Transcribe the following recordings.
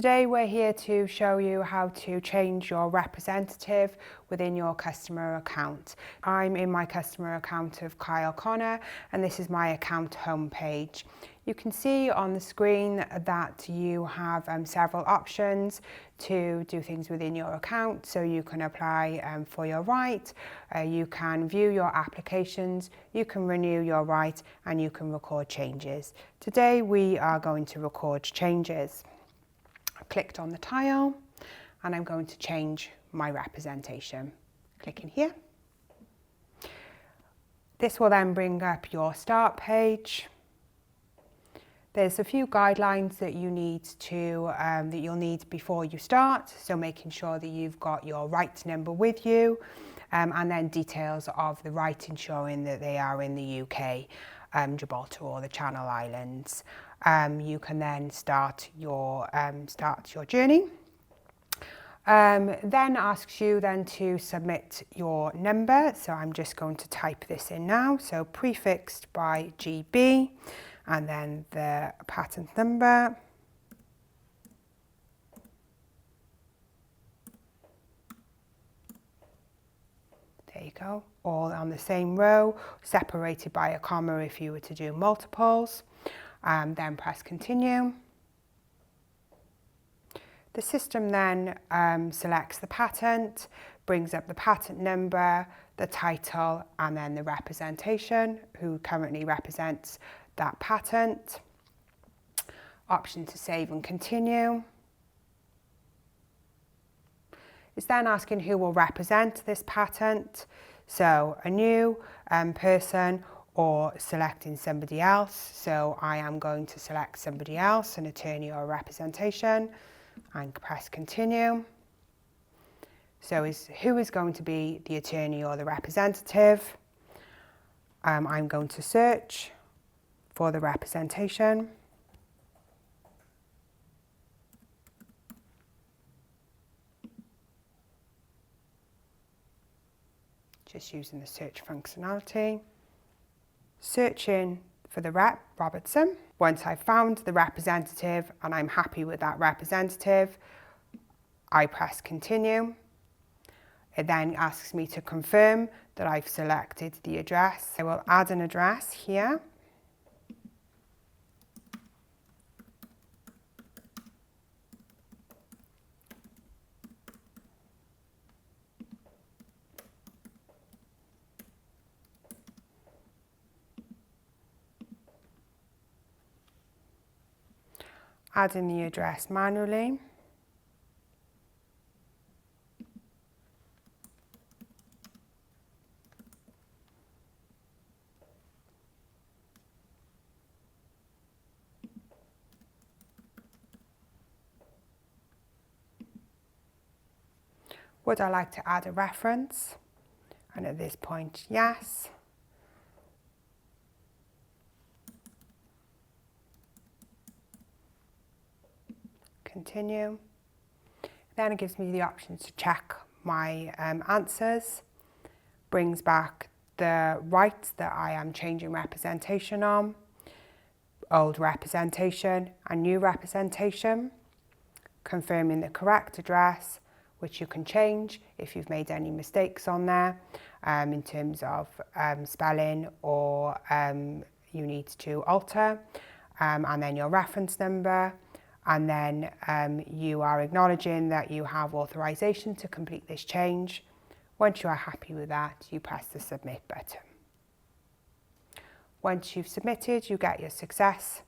Today we're here to show you how to change your representative within your customer account. I'm in my customer account of Kyle Connor and this is my account homepage. You can see on the screen that you have several options to do things within your account. So you can apply for your right, you can view your applications, you can renew your right, and you can record changes. Today we are going to record changes. I've clicked on the tile and I'm going to change my representation. Clicking here. This will then bring up your start page. There's a few guidelines that you need to that you'll need before you start, so making sure that you've got your right number with you, and then details of the right, ensuring that they are in the UK, Gibraltar or the Channel Islands. You can then start your journey. Then asks you then to submit your number, so I'm just going to type this in now, so prefixed by GB and then the patent number. There you go, all on the same row, separated by a comma if you were to do multiples. Then press continue. The system then selects the patent, brings up the patent number, the title, and then the representation, who currently represents that patent. Option to save and continue. It's then asking who will represent this patent, so a new person or selecting somebody else. So I am going to select somebody else, an attorney or a representation, and press continue. So who is going to be the attorney or the representative? I'm going to search for the representation. Just using the search functionality. Searching for the rep, Robertson. Once I've found the representative and I'm happy with that representative, I press continue. It then asks me to confirm that I've selected the address. I will add an address here. Adding the address manually. Would I like to add a reference? And at this point, yes. Continue. Then it gives me the option to check my answers, brings back the rights that I am changing representation on, old representation and new representation, confirming the correct address, which you can change if you've made any mistakes on there in terms of spelling or you need to alter, and then your reference number. And then you are acknowledging that you have authorization to complete this change. Once you are happy with that, you press the submit button. Once you've submitted, you get your success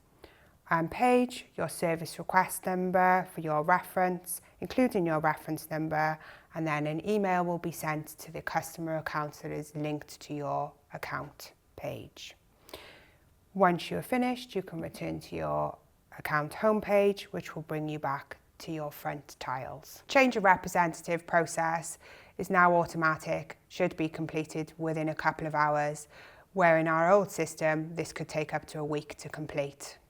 page, your service request number for your reference, including your reference number, and then an email will be sent to the customer account that is linked to your account page. Once you're finished, you can return to your account homepage, which will bring you back to your front tiles. Change of representative process is now automatic, should be completed within a couple of hours, where in our old system this could take up to a week to complete.